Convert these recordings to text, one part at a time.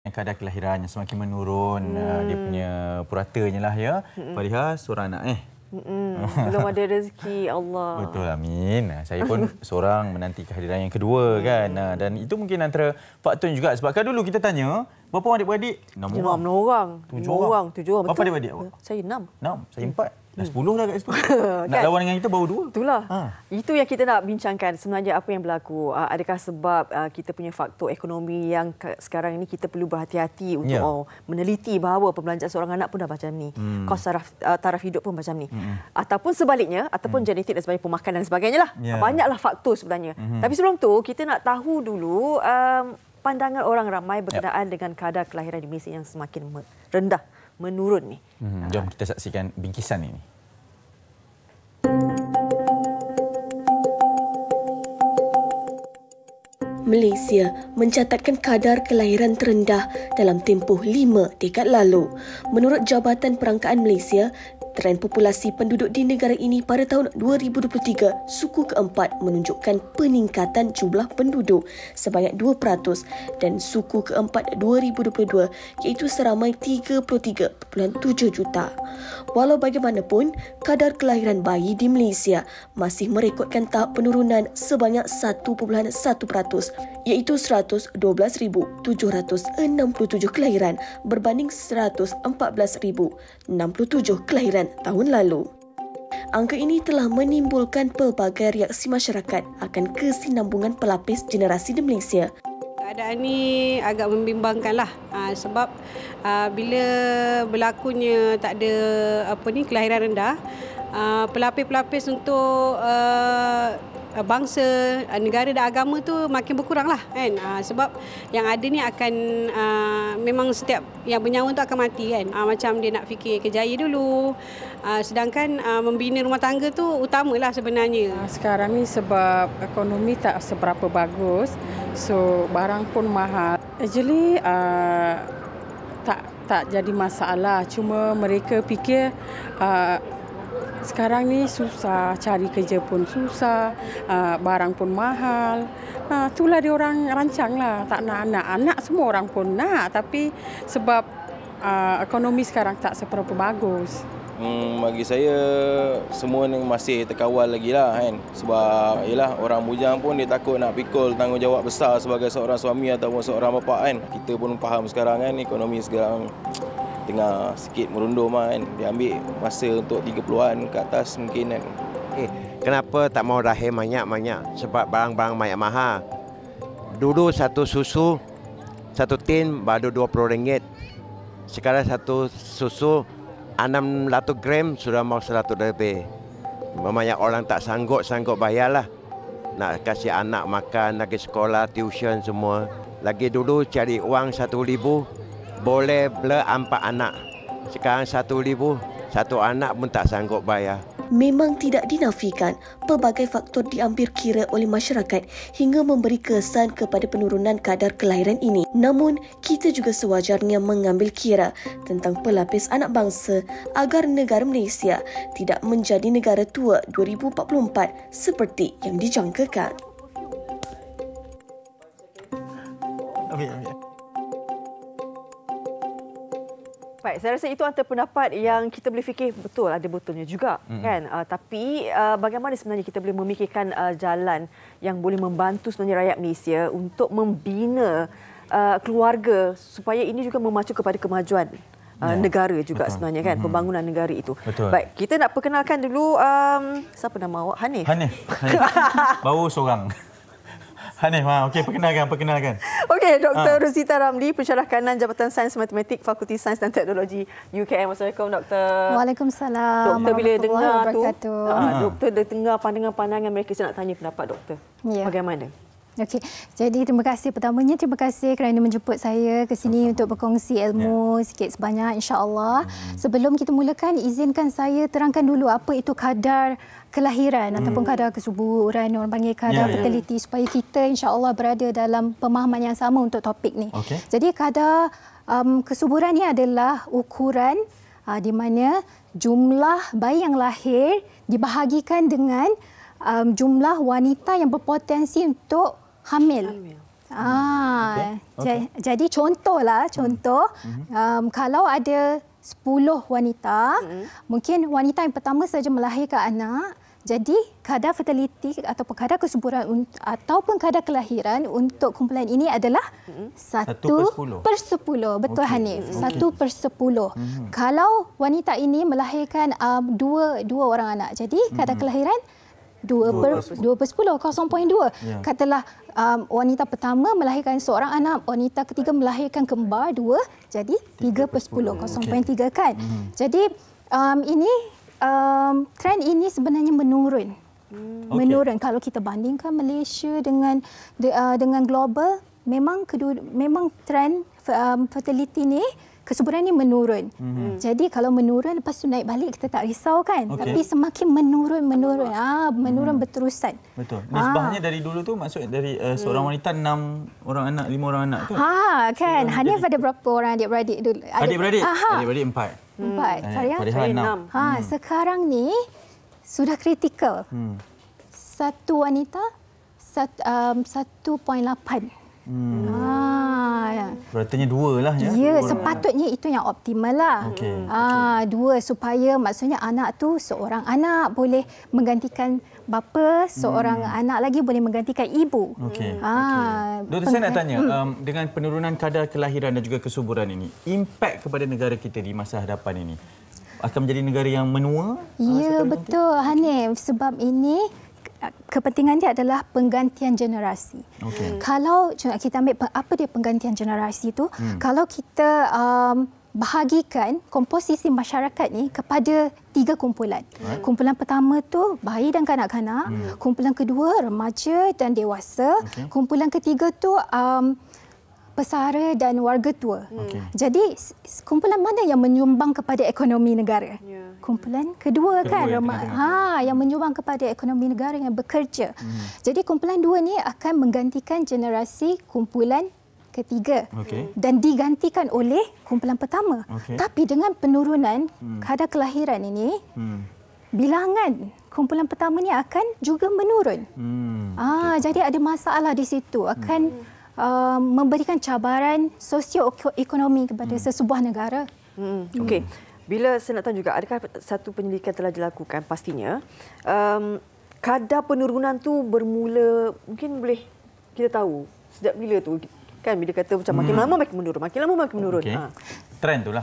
Kadar kelahiran yang semakin menurun, dia punya puratanya lah ya. Fariha seorang anak belum ada rezeki, Allah. Betul, amin. Saya pun seorang menanti kehadiran yang kedua kan. Dan itu mungkin antara faktor juga. Sebab kan dulu kita tanya, berapa orang adik-beradik? 6 orang. 6 orang. 7 orang. 7 orang. Berapa adik-beradik awak? Saya 6. 6. Saya 4. Dah 10 dah kat situ. Nak lawan dengan kita baru 2. Itulah. Itu yang kita nak bincangkan. Sebenarnya apa yang berlaku? Adakah sebab kita punya faktor ekonomi yang sekarang ini kita perlu berhati-hati untuk meneliti bahawa pembelanjaan seorang anak pun dah macam ni. Kos taraf hidup pun macam ni. Ataupun sebaliknya, ataupun genetik dan sebagainya, pemakan dan sebagainya lah. Banyaklah faktor sebenarnya. Tapi sebelum tu, kita nak tahu dulu pandangan orang ramai berkenaan dengan kadar kelahiran di Malaysia yang semakin rendah, menurun ni. Jom kita saksikan bingkisan ini. Malaysia mencatatkan kadar kelahiran terendah dalam tempoh 5 dekad lalu. Menurut Jabatan Perangkaan Malaysia, tren populasi penduduk di negara ini pada tahun 2023 suku keempat menunjukkan peningkatan jumlah penduduk sebanyak 2% dan suku keempat 2022 iaitu seramai 33.7 juta. Walau bagaimanapun, kadar kelahiran bayi di Malaysia masih merekodkan tahap penurunan sebanyak 1.1% iaitu 112,767 kelahiran berbanding 114,067 kelahiran tahun lalu. Angka ini telah menimbulkan pelbagai reaksi masyarakat akan kesinambungan pelapis generasi di Malaysia. Keadaan ini agak membimbangkanlah sebab bila berlakunya tak ada kelahiran rendah, pelapis-pelapis untuk bangsa, negara dan agama tu makin berkurang lah kan. Sebab yang ada ni akan memang setiap yang bernyawa tu akan mati kan. Macam dia nak fikir kejaya dulu. Sedangkan membina rumah tangga tu utamalah sebenarnya. Sekarang ni sebab ekonomi tak seberapa bagus, so barang pun mahal. Actually tak jadi masalah, cuma mereka fikir sekarang ni susah, cari kerja pun susah, barang pun mahal. Itulah dia orang rancang lah, tak nak anak. Anak semua orang pun nak, tapi sebab ekonomi sekarang tak seberapa bagus. Bagi saya, semua ni masih terkawal lagi lah kan. Sebab yelah, orang bujang pun dia takut nak pikul tanggungjawab besar sebagai seorang suami ataupun seorang bapa kan. Kita pun faham sekarang kan, ekonomi sekarang tengah sikit merundum kan. Dia ambil masa untuk 30-an ke atas mungkin kan. Kenapa tak mau rahim banyak-banyak? Sebab barang-barang banyak mahal. Dulu satu susu, satu tin baru RM20. Sekarang satu susu 600 gram sudah mau 100 lebih. Banyak orang tak sanggup bayarlah. Nak kasih anak makan, lagi sekolah, tuition semua. Lagi dulu cari uang 1,000 boleh bela 4 anak. Sekarang 1,000, satu anak pun tak sanggup bayar. Memang tidak dinafikan, pelbagai faktor diambil kira oleh masyarakat hingga memberi kesan kepada penurunan kadar kelahiran ini. Namun, kita juga sewajarnya mengambil kira tentang pelapis anak bangsa agar negara Malaysia tidak menjadi negara tua 2044 seperti yang dijangkakan. Baik, saya rasa itu antara pendapat yang kita boleh fikir betul, ada betulnya juga kan. Tapi bagaimana sebenarnya kita boleh memikirkan jalan yang boleh membantu sebenarnya rakyat Malaysia untuk membina keluarga supaya ini juga memacu kepada kemajuan negara juga sebenarnya kan, pembangunan negara itu. Baik, kita nak perkenalkan dulu siapa nama awak? Hanif. Hanif. Baru seorang. Hanif, okey, perkenalkan. Okey, Dr. Rosita Ramli, pensyarah kanan Jabatan Sains Matematik Fakulti Sains dan Teknologi UKM. Assalamualaikum, Doktor. Waalaikumsalam. Doktor bila dengar tu, Doktor dengar pandangan-pandangan mereka, saya nak tanya pendapat Doktor. Bagaimana? Okey, jadi terima kasih pertamanya, terima kasih kerana menjemput saya ke sini untuk berkongsi ilmu sikit sebanyak, insya-Allah. Sebelum kita mulakan, izinkan saya terangkan dulu apa itu kadar kelahiran ataupun kadar kesuburan, orang panggil kadar fertility, supaya kita insya-Allah berada dalam pemahaman yang sama untuk topik ni. Jadi kadar kesuburan ni adalah ukuran di mana jumlah bayi yang lahir dibahagikan dengan jumlah wanita yang berpotensi untuk hamil. Jadi contoh kalau ada 10 wanita, mungkin wanita yang pertama saja melahirkan anak, jadi kadar fertility ataupun kadar kesuburan ataupun kadar kelahiran untuk kumpulan ini adalah 1/10. Betul Hanif, 1/10. Kalau wanita ini melahirkan dua orang anak, jadi kadar kelahiran 2/10, 0.2. Katalah wanita pertama melahirkan seorang anak, wanita ketiga melahirkan kembar 2, jadi 3/10, 0.3 kan. Jadi trend ini sebenarnya menurun. Menurun kalau kita bandingkan Malaysia dengan global, memang trend fertility ni, kesuburan ni menurun. Jadi kalau menurun lepas tu naik balik, kita tak risau kan. Tapi semakin menurun berterusan. Betul. Nisbahnya dari dulu tu maksud dari seorang wanita 6 orang anak, 5 orang anak tu. Kan. Hanif ada berapa orang adik-beradik dulu? Adik-beradik 4. 4. Saya 6. Sekarang ni sudah kritikal. Satu wanita 1.8. Berarti 2 lah ya. Ya, sepatutnya itu yang optimal lah. 2 supaya maksudnya anak tu seorang anak boleh menggantikan bapa, seorang anak lagi boleh menggantikan ibu. Doktor, saya nak tanya, dengan penurunan kadar kelahiran dan juga kesuburan ini, impak kepada negara kita di masa hadapan ini akan menjadi negara yang menua? Ya, betul Hanif. Sebab ini kepentingan dia adalah penggantian generasi. Kalau kita ambil apa dia penggantian generasi itu, kalau kita bahagikan komposisi masyarakat ni kepada 3 kumpulan. Kumpulan pertama tu bayi dan kanak-kanak, kumpulan kedua remaja dan dewasa, kumpulan ketiga tu pesara dan warga tua. Jadi kumpulan mana yang menyumbang kepada ekonomi negara? Kumpulan kedua kan, yang menyumbang kepada ekonomi negara yang bekerja. Jadi kumpulan 2 ni akan menggantikan generasi kumpulan ketiga dan digantikan oleh kumpulan pertama. Tapi dengan penurunan kadar kelahiran ini, bilangan kumpulan pertama ni akan juga menurun. Jadi ada masalah di situ, akan memberikan cabaran sosioekonomi kepada sesebuah negara. Okey. Bila saya nak tahu juga, adakah satu penyelidikan telah dilakukan pastinya, kadar penurunan tu bermula, mungkin boleh kita tahu sejak bila tu? Kan bila kata macam makin lama makin menurun, makin lama makin menurun. Trend tu lah.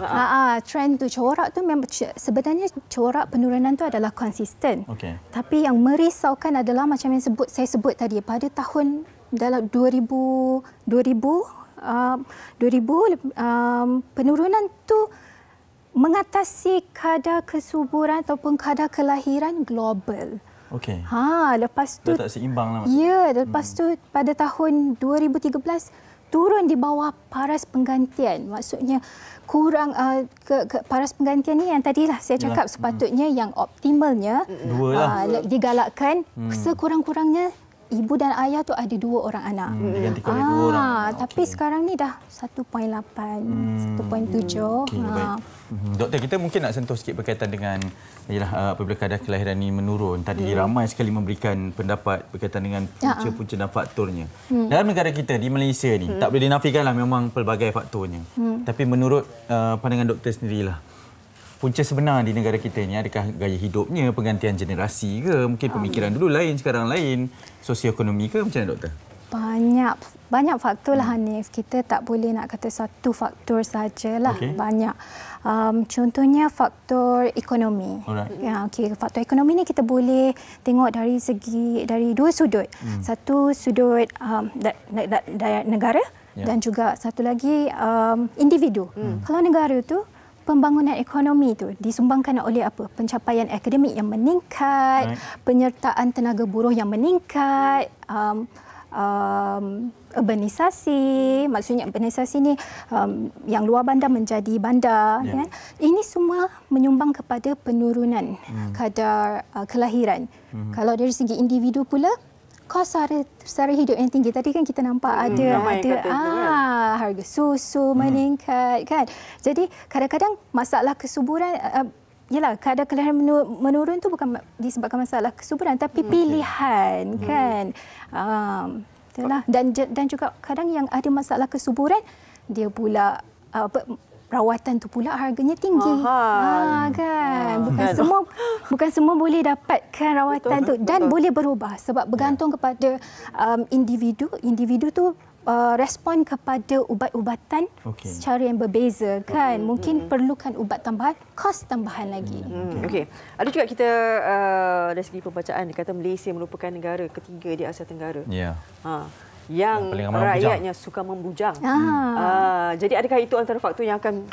Trend tu, corak tu memang sebenarnya corak penurunan tu adalah konsisten. Tapi yang merisaukan adalah macam yang saya sebut tadi, pada tahun dalam 2000 penurunan tu mengatasi kadar kesuburan ataupun kadar kelahiran global. Lepas tu dah tak seimbang lah. Ya, lepas tu pada tahun 2013 turun di bawah paras penggantian. Maksudnya kurang paras penggantian ni yang tadilah saya cakap sepatutnya yang optimalnya digalakkan sekurang-kurangnya ibu dan ayah tu ada 2 orang anak. Digantikan oleh 2 orang. Tapi sekarang ni dah 1.8, 1.7. Doktor, kita mungkin nak sentuh sikit berkaitan dengan apabila kadar kelahiran ini menurun. Tadi ramai sekali memberikan pendapat berkaitan dengan punca-punca dan faktornya. Dalam negara kita di Malaysia ni, tak boleh dinafikanlah memang pelbagai faktornya. Tapi menurut pandangan doktor sendirilah, punca sebenar di negara kita ni, adakah gaya hidupnya, penggantian generasi ke, mungkin pemikiran dulu lain, sekarang lain, sosioekonomi ke, macam mana doktor? Banyak faktor lah Hanif. Kita tak boleh nak kata satu faktor sajalah. Banyak. Contohnya faktor ekonomi. Faktor ekonomi ni kita boleh tengok dari 2 sudut. Satu sudut negara dan juga satu lagi individu. Kalau negara tu, pembangunan ekonomi itu disumbangkan oleh apa? Pencapaian akademik yang meningkat, penyertaan tenaga buruh yang meningkat, urbanisasi, maksudnya urbanisasi ni yang luar bandar menjadi bandar. Kan? Ini semua menyumbang kepada penurunan kadar kelahiran. Kalau dari segi individu pula, kos sara hidup yang tinggi. Tadi kan kita nampak ada harga susu meningkat kan. Jadi kadang-kadang masalah kesuburan kadar kelahiran menurun tu bukan disebabkan masalah kesuburan tapi pilihan kan. Itulah. Dan juga kadang yang ada masalah kesuburan, dia pula perawatan tu pula harganya tinggi. Kan. Bukan semua boleh dapatkan rawatan tu dan boleh berubah sebab bergantung kepada individu. Individu tu respon kepada ubat-ubatan secara yang berbeza kan. Mungkin perlukan ubat tambahan, kos tambahan lagi. Okey. Ada juga kita dari segi pembacaan dia kata Malaysia merupakan negara ketiga di Asia Tenggara. Yang rakyatnya suka membujang. Jadi adakah itu antara faktor yang akan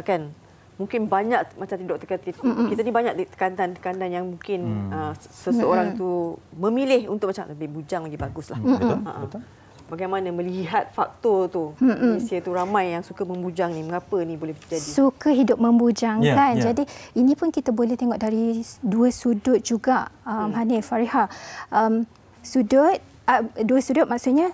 kan mungkin banyak macam doktor kata kita ni banyak tekanan yang mungkin seseorang tu memilih untuk macam lebih bujang lagi baguslah. Betul. Bagaimana melihat faktor tu? Malaysia tu ramai yang suka membujang ni. Mengapa ni boleh terjadi? Suka hidup membujang kan. Jadi ini pun kita boleh tengok dari dua sudut juga. Hanif, Fariha. Dua sudut maksudnya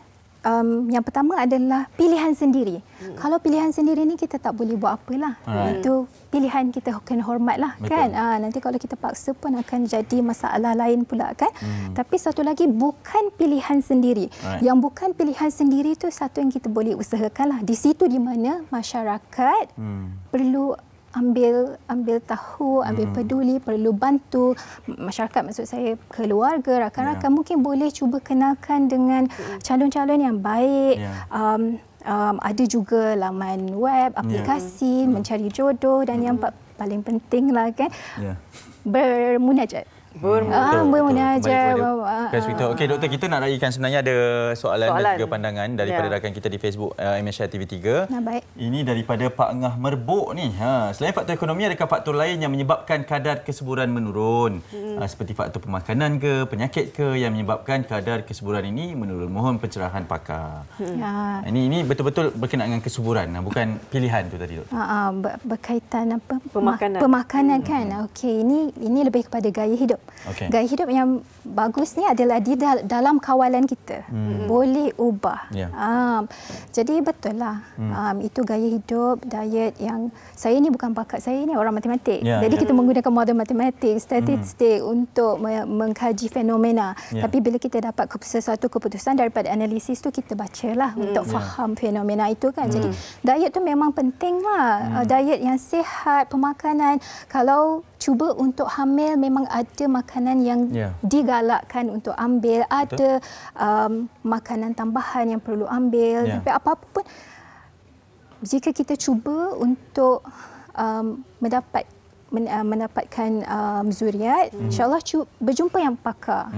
yang pertama adalah pilihan sendiri. Kalau pilihan sendiri ni kita tak boleh buat apalah. Itu pilihan kita kena hormatlah kan. Nanti kalau kita paksa pun akan jadi masalah lain pula kan. Tapi satu lagi bukan pilihan sendiri. Yang bukan pilihan sendiri tu satu yang kita boleh usahakanlah. Di situ di mana masyarakat perlu ambil tahu, ambil peduli, perlu bantu masyarakat, maksud saya keluarga, rakan-rakan mungkin boleh cuba kenalkan dengan calon-calon yang baik. Ada juga laman web, aplikasi mencari jodoh dan yang paling penting lah kan bermunajat. Bermunajat. Okey doktor, kita nak raikan sebenarnya ada soalan dan juga pandangan daripada rakan kita di Facebook MSI TV3. Baik. Ini daripada Pak Ngah Merbuk ni. Selain faktor ekonomi, adakah faktor lain yang menyebabkan kadar kesuburan menurun? Seperti faktor pemakanan ke, penyakit ke yang menyebabkan kadar kesuburan ini menurun? Mohon pencerahan pakar. Ini betul-betul berkenaan dengan kesuburan, bukan pilihan tu tadi doktor. Berkaitan apa? Pemakanan kan. Okey, ini lebih kepada gaya hidup. Gaya hidup yang bagus ni adalah di dalam kawalan kita. Boleh ubah. Jadi betul lah. Itu gaya hidup, diet yang saya ni bukan bakat, saya ni orang matematik. Jadi kita menggunakan model matematik, statistik untuk mengkaji fenomena. Tapi bila kita dapat sesuatu keputusan daripada analisis tu, kita bacalah untuk faham fenomena itu kan. Jadi diet tu memang penting lah. Diet yang sihat, pemakanan. Kalau cuba untuk hamil memang ada makanan yang digalakkan untuk ambil, ada makanan tambahan yang perlu ambil. Tapi apa-apa pun jika kita cuba untuk mendapatkan zuriat, insya-Allah berjumpa yang pakar,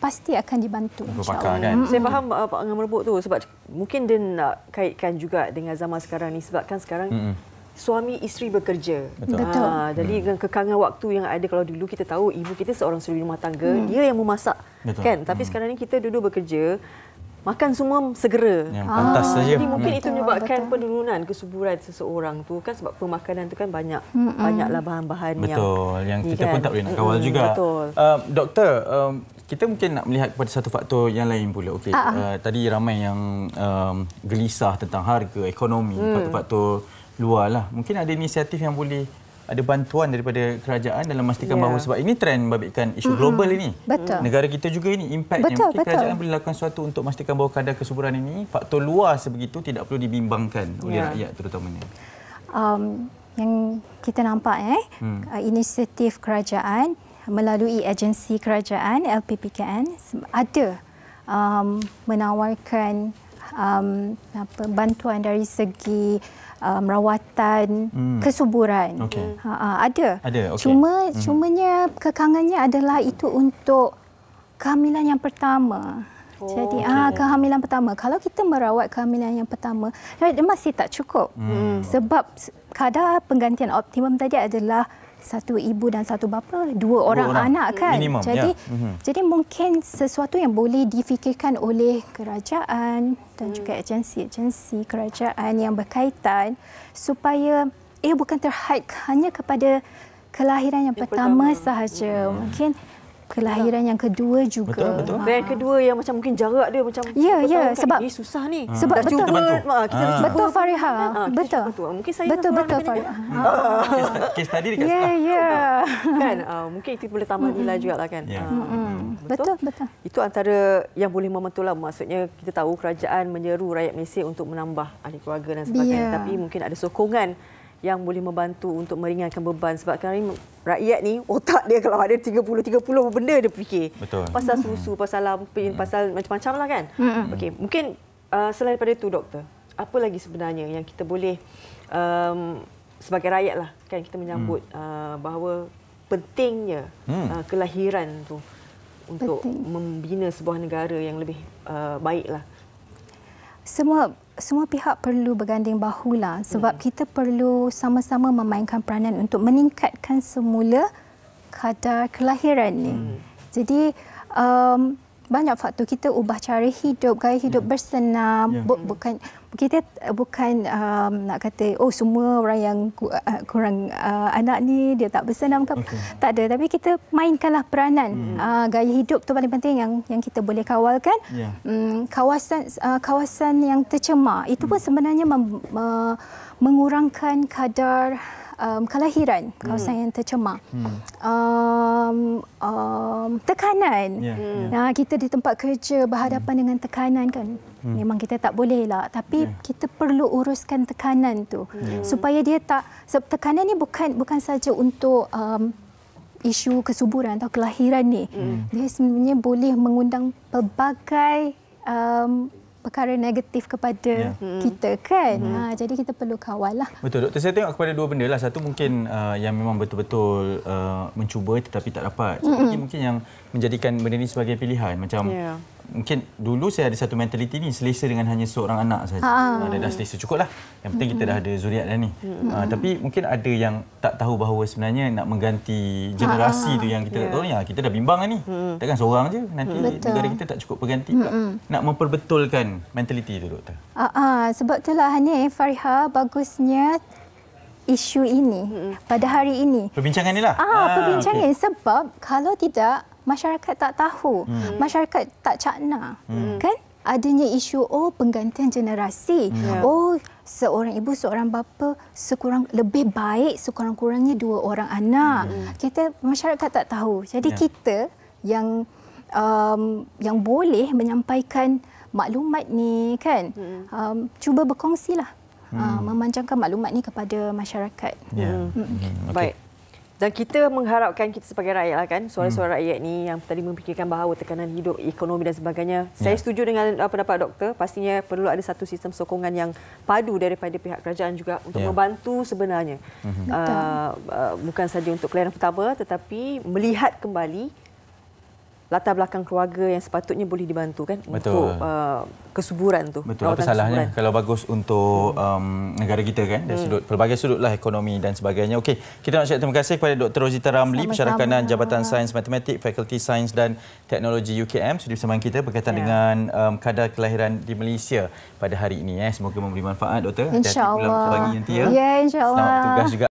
pasti akan dibantu insya-Allah. Kan? Saya faham Pak Ngah Merbuk tu sebab mungkin dia nak kaitkan juga dengan zaman sekarang ni sebabkan sekarang suami isteri bekerja. Betul. Jadi dengan kekangan waktu yang ada, kalau dulu kita tahu ibu kita seorang suri rumah tangga, dia yang memasak. Kan? Tapi sekarang ni kita duduk bekerja, makan semua segera. Pantas saja. Jadi mungkin itu menyebabkan penurunan kesuburan seseorang tu kan, sebab pemakanan tu kan banyaklah bahan-bahan yang kita pun tak boleh nak kawal juga. Doktor, kita mungkin nak melihat kepada satu faktor yang lain pula. Okey, tadi ramai yang gelisah tentang harga, ekonomi, faktor-faktor luar lah. Mungkin ada inisiatif yang boleh ada bantuan daripada kerajaan dalam memastikan bahawa sebab ini trend membabitkan isu global ini. Betul. Negara kita juga ini impaknya. Mungkin kerajaan boleh lakukan sesuatu untuk memastikan bahawa kadar kesuburan ini, faktor luar sebegitu tidak perlu dibimbangkan oleh rakyat terutamanya. Yang kita nampak inisiatif kerajaan melalui agensi kerajaan LPPKN ada menawarkan bantuan dari segi rawatan kesuburan. Ada. Cumanya kekangannya adalah itu untuk kehamilan yang pertama. Jadi kehamilan pertama, kalau kita merawat kehamilan yang pertama, masih tak cukup. Sebab kadar penggantian optimum tadi adalah satu ibu dan satu bapa, dua orang anak kan. Minimum, jadi mungkin sesuatu yang boleh difikirkan oleh kerajaan dan juga agensi-agensi kerajaan yang berkaitan supaya bukan terhad hanya kepada kelahiran yang pertama sahaja. Mungkin kelahiran yang kedua juga. Betul. Dan yang kedua yang macam mungkin jarak dia macam sebab ini susah ni. Sebab betul kita betul Fariha. Betul. Mungkin saya betul Fariha. Kes tadi dekat kan mungkin itu boleh tambah nilai jugalah kan. Betul. Itu antara yang boleh membantu lah. Maksudnya kita tahu kerajaan menyeru rakyat Malaysia untuk menambah ahli keluarga dan sebagainya. Tapi mungkin ada sokongan yang boleh membantu untuk meringankan beban sebab sekarang rakyat ni otak dia kalau ada 30 benda dia fikir. Betul. Pasal susu, pasal lampin, pasal macam-macam lah kan. Okey, mungkin selain daripada itu doktor, apa lagi sebenarnya yang kita boleh sebagai rakyat lah kan kita menyambut bahawa pentingnya kelahiran tu untuk membina sebuah negara yang lebih baiklah. Semua pihak perlu berganding bahulah sebab kita perlu sama-sama memainkan peranan untuk meningkatkan semula kadar kelahiran ni. Jadi banyak faktor, kita ubah cara hidup, gaya hidup bersenam. Kita bukan nak kata semua orang yang kurang anak ni dia tak bersenam ke. Tak ada, tapi kita mainkanlah peranan. Gaya hidup tu paling penting yang kita boleh kawalkan. Kawasan yang tercemar itu pun sebenarnya mengurangkan kadar kelahiran, kawasan yang tercemar. Tekanan. Kita di tempat kerja berhadapan dengan tekanan kan. Memang kita tak boleh lah, tapi kita perlu uruskan tekanan tu supaya dia tak, sebab tekanan ni bukan saja untuk isu kesuburan atau kelahiran ni. Dia sebenarnya boleh mengundang pelbagai perkara negatif kepada kita kan. Jadi kita perlu kawal lah. Betul doktor, saya tengok kepada dua benda lah. Satu mungkin yang memang betul-betul mencuba tetapi tak dapat. Mungkin yang menjadikan benda ni sebagai pilihan. Macam mungkin dulu saya ada satu mentaliti ni, selesa dengan hanya seorang anak saja. Dah selesa cukup lah. Yang penting kita dah ada zuriat dah ni. Tapi mungkin ada yang tak tahu bahawa sebenarnya nak mengganti generasi tu yang kita tak tahu ni. Kita dah bimbang lah ni. Takkan seorang je. Nanti negara kita tak cukup berganti pula. Nak memperbetulkan mentaliti tu doktor. Sebab itulah Hanif, Fariha, bagusnya isu ini pada hari ini. Perbincangan ni lah. Perbincangan sebab kalau tidak masyarakat tak tahu, masyarakat tak cakna, kan? Adanya isu penggantian generasi. Seorang ibu, seorang bapa lebih baik sekurang-kurangnya 2 orang anak. Masyarakat tak tahu. Jadi kita yang boleh menyampaikan maklumat ni kan, cuba berkongsilah, memanjangkan maklumat ni kepada masyarakat. Baik. Dan kita mengharapkan kita sebagai rakyat lah kan, suara-suara rakyat ni yang tadi memfikirkan bahawa tekanan hidup, ekonomi dan sebagainya. Saya setuju dengan pendapat doktor, pastinya perlu ada satu sistem sokongan yang padu daripada pihak kerajaan juga untuk membantu sebenarnya. Bukan saja untuk kelahiran pertama tetapi melihat kembali latar belakang keluarga yang sepatutnya boleh dibantu kan. Untuk kesuburan tu. Betul. Apa salahnya kalau bagus untuk negara kita kan, dari sudut pelbagai sudutlah, ekonomi dan sebagainya. Okey, kita nak cakap terima kasih kepada Dr. Rozita Ramli, Pensyarakanan Jabatan Sains Matematik, Fakulti Sains dan Teknologi UKM sudi bersama kita berkaitan dengan kadar kelahiran di Malaysia pada hari ini. Semoga memberi manfaat doktor. InsyaAllah. Hati-hati pulang pagi nanti ya. Ya, insyaAllah. Selamat tugas juga.